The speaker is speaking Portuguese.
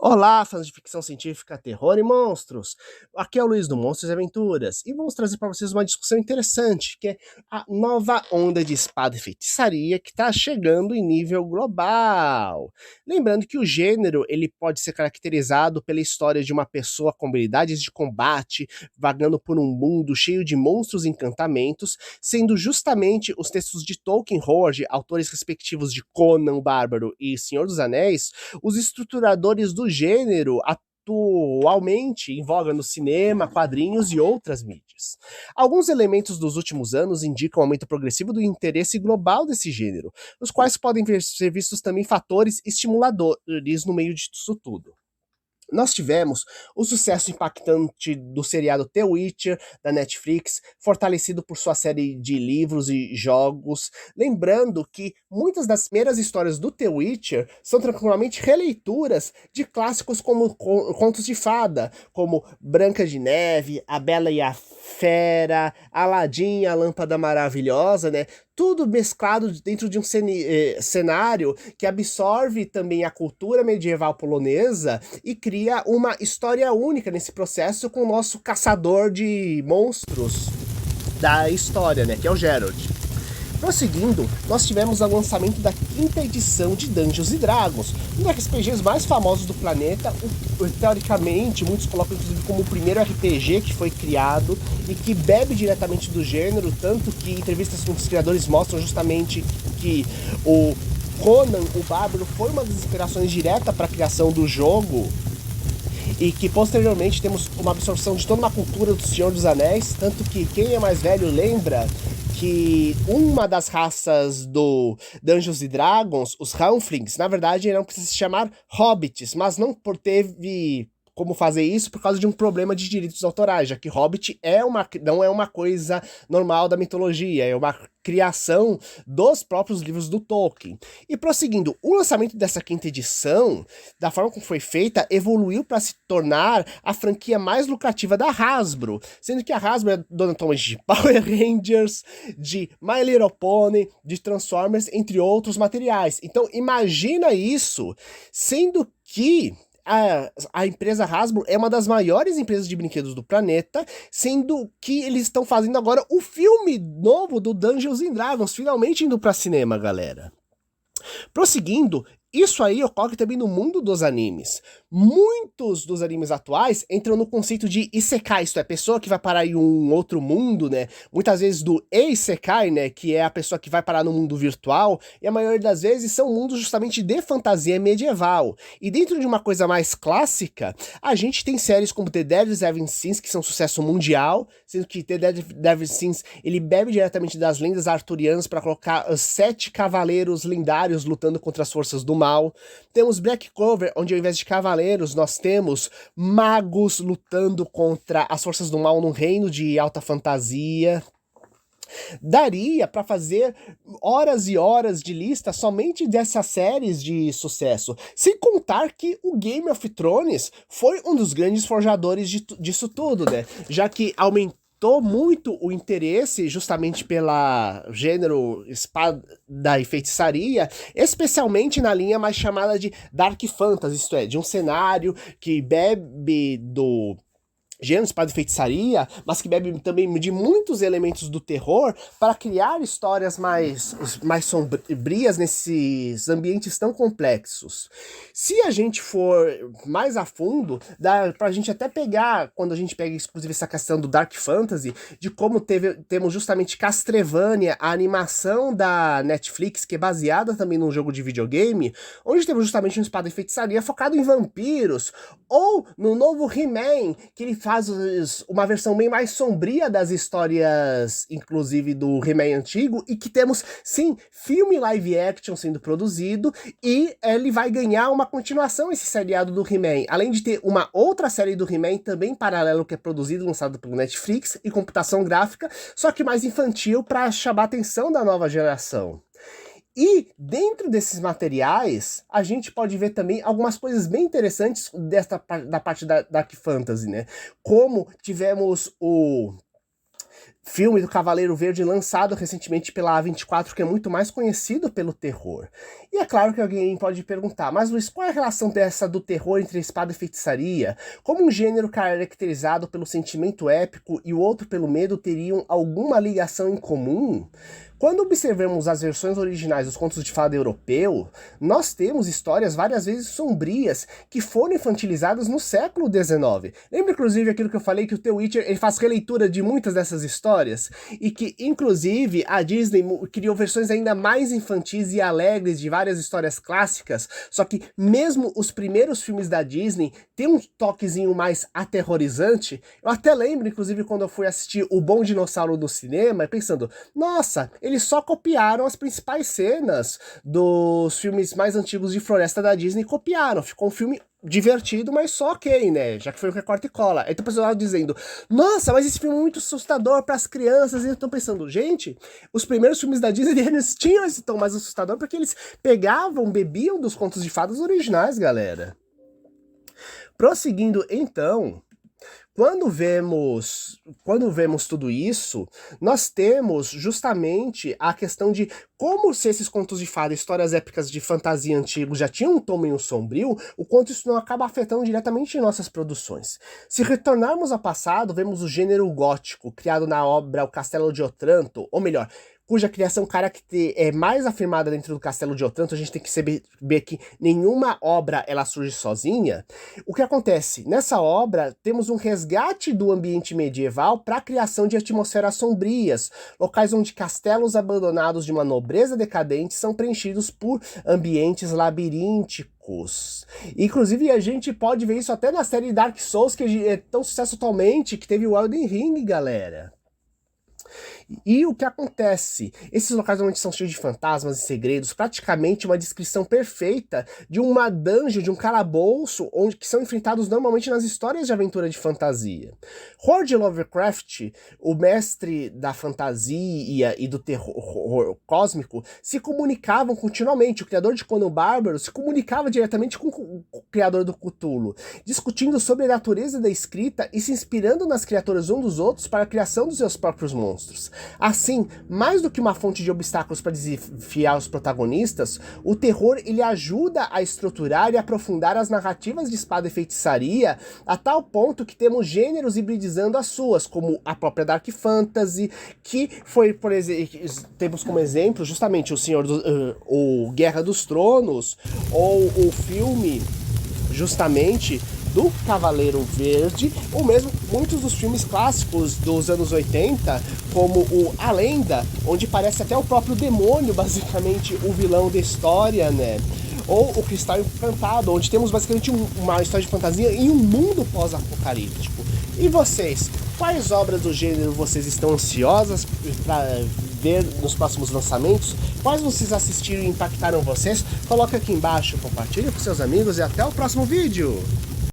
Olá, fãs de ficção científica, terror e monstros! Aqui é o Luiz do Monstros e Aventuras e vamos trazer para vocês uma discussão interessante, que é a nova onda de espada e feitiçaria que está chegando em nível global. Lembrando que o gênero ele pode ser caracterizado pela história de uma pessoa com habilidades de combate, vagando por um mundo cheio de monstros e encantamentos, sendo justamente os textos de Tolkien Howard, autores respectivos de Conan o Bárbaro e Senhor dos Anéis, os estruturadores do gênero atualmente em voga no cinema, quadrinhos e outras mídias. Alguns elementos dos últimos anos indicam um aumento progressivo do interesse global desse gênero, os quais podem ser vistos também fatores estimuladores no meio disso tudo. Nós tivemos o sucesso impactante do seriado The Witcher, da Netflix, fortalecido por sua série de livros e jogos. Lembrando que muitas das primeiras histórias do The Witcher são tranquilamente releituras de clássicos como contos de fada, como Branca de Neve, A Bela e a Fera, Aladim, a Lâmpada Maravilhosa, né? Tudo mesclado dentro de um cenário que absorve também a cultura medieval polonesa e cria uma história única nesse processo com o nosso caçador de monstros da história, né, que é o Geralt. Prosseguindo, nós tivemos o lançamento da quinta edição de Dungeons & Dragons, um dos RPGs mais famosos do planeta, teoricamente, muitos colocam inclusive como o primeiro RPG que foi criado e que bebe diretamente do gênero, tanto que entrevistas com os criadores mostram justamente que o Conan, o Bárbaro, foi uma das inspirações direta para a criação do jogo, e que posteriormente temos uma absorção de toda uma cultura do Senhor dos Anéis, tanto que quem é mais velho lembra que uma das raças do Dungeons & Dragons, os Halflings, na verdade eram para se chamar Hobbits, mas não teve como fazer isso por causa de um problema de direitos autorais, já que Hobbit não é uma coisa normal da mitologia, é uma criação dos próprios livros do Tolkien. E prosseguindo, o lançamento dessa quinta edição, da forma como foi feita, evoluiu para se tornar a franquia mais lucrativa da Hasbro, sendo que a Hasbro é dona atualmente de Power Rangers, de My Little Pony, de Transformers, entre outros materiais. Então imagina isso, sendo que a empresa Hasbro é uma das maiores empresas de brinquedos do planeta, sendo que eles estão fazendo agora o filme novo do Dungeons & Dragons, finalmente indo para cinema, galera. Prosseguindo, isso aí ocorre também no mundo dos animes. Muitos dos animes atuais entram no conceito de Isekai, isto é, pessoa que vai parar em um outro mundo, né? Muitas vezes do Eisekai, né? Que é a pessoa que vai parar no mundo virtual, e a maioria das vezes são mundos justamente de fantasia medieval. E dentro de uma coisa mais clássica, a gente tem séries como The Dead Seven Sins, que são um sucesso mundial, sendo que The Dead Seven Sins, ele bebe diretamente das lendas arturianas para colocar os 7 cavaleiros lendários lutando contra as forças do mal. Temos Black Clover, onde ao invés de cavaleiros, nós temos magos lutando contra as forças do mal num reino de alta fantasia. Daria para fazer horas e horas de lista somente dessas séries de sucesso, sem contar que o Game of Thrones foi um dos grandes forjadores disso tudo, né? Já que aumentou muito o interesse justamente pela gênero espada e feitiçaria, especialmente na linha mais chamada de Dark Fantasy, isto é, de um cenário que bebe do gênero espada e feitiçaria, mas que bebe também de muitos elementos do terror para criar histórias mais sombrias nesses ambientes tão complexos. Se a gente for mais a fundo, dá pra gente até pegar, quando a gente pega inclusive essa questão do Dark Fantasy, de como temos justamente Castlevania, a animação da Netflix, que é baseada também num jogo de videogame, onde temos justamente uma espada e feitiçaria focado em vampiros, ou no novo He-Man, que ele faz uma versão bem mais sombria das histórias, inclusive do He-Man antigo, e que temos, sim, filme live action sendo produzido, e ele vai ganhar uma continuação, esse seriado do He-Man, além de ter uma outra série do He-Man também paralelo, que é produzida e lançada pelo Netflix, e computação gráfica, só que mais infantil para chamar a atenção da nova geração. E dentro desses materiais, a gente pode ver também algumas coisas bem interessantes da parte da Dark Fantasy, né? Como tivemos o filme do Cavaleiro Verde lançado recentemente pela A24, que é muito mais conhecido pelo terror. E é claro que alguém pode perguntar, mas Luiz, qual é a relação dessa do terror entre espada e feitiçaria? Como um gênero caracterizado pelo sentimento épico e o outro pelo medo teriam alguma ligação em comum? Quando observamos as versões originais dos contos de fada europeu, nós temos histórias várias vezes sombrias que foram infantilizadas no século XIX. Lembra inclusive aquilo que eu falei, que o The Witcher ele faz releitura de muitas dessas histórias? E que inclusive a Disney criou versões ainda mais infantis e alegres de várias histórias clássicas, só que mesmo os primeiros filmes da Disney têm um toquezinho mais aterrorizante. Eu até lembro inclusive quando eu fui assistir O Bom Dinossauro no cinema, pensando, nossa, eles só copiaram as principais cenas dos filmes mais antigos de floresta da Disney, copiaram, ficou um filme divertido, mas só ok, né, já que foi um recorte e cola. Aí tem o pessoal dizendo, nossa, mas esse filme é muito assustador para as crianças, e eu tô pensando, gente, os primeiros filmes da Disney, eles tinham esse tom mais assustador, porque eles pegavam, bebiam dos contos de fadas originais, galera. Prosseguindo então, quando vemos tudo isso, nós temos justamente a questão de como se esses contos de fada, histórias épicas de fantasia antigos já tinham um tom meio sombrio, o quanto isso não acaba afetando diretamente nossas produções. Se retornarmos ao passado, vemos o gênero gótico, criado na obra O Castelo de Otranto, ou melhor, cuja criação é mais afirmada dentro do Castelo de Otranto. A gente tem que saber que nenhuma obra ela surge sozinha. O que acontece? Nessa obra, temos um resgate do ambiente medieval para a criação de atmosferas sombrias, locais onde castelos abandonados de uma nobreza decadente são preenchidos por ambientes labirínticos. Inclusive, a gente pode ver isso até na série Dark Souls, que é tão sucesso atualmente, que teve o Elden Ring, galera. E o que acontece? Esses locais normalmente são cheios de fantasmas e segredos, praticamente uma descrição perfeita de uma dungeon, de um calabouço, que são enfrentados normalmente nas histórias de aventura de fantasia. Howard Lovecraft, o mestre da fantasia e do terror cósmico, se comunicavam continuamente. O criador de Conan o Bárbaro se comunicava diretamente com o criador do Cthulhu, discutindo sobre a natureza da escrita e se inspirando nas criaturas uns dos outros para a criação dos seus próprios monstros. Assim, mais do que uma fonte de obstáculos para desafiar os protagonistas, o terror ele ajuda a estruturar e aprofundar as narrativas de espada e feitiçaria a tal ponto que temos gêneros hibridizando as suas, como a própria Dark Fantasy, que foi, por exemplo, temos como exemplo justamente o Guerra dos Tronos, ou o filme justamente do Cavaleiro Verde, ou mesmo muitos dos filmes clássicos dos anos 80, como o A Lenda, onde parece até o próprio demônio, basicamente, o vilão da história, né? Ou o Cristal Encantado, onde temos basicamente uma história de fantasia em um mundo pós-apocalíptico. E vocês, quais obras do gênero vocês estão ansiosas para ver nos próximos lançamentos? Quais vocês assistiram e impactaram vocês? Coloca aqui embaixo, compartilha com seus amigos e até o próximo vídeo!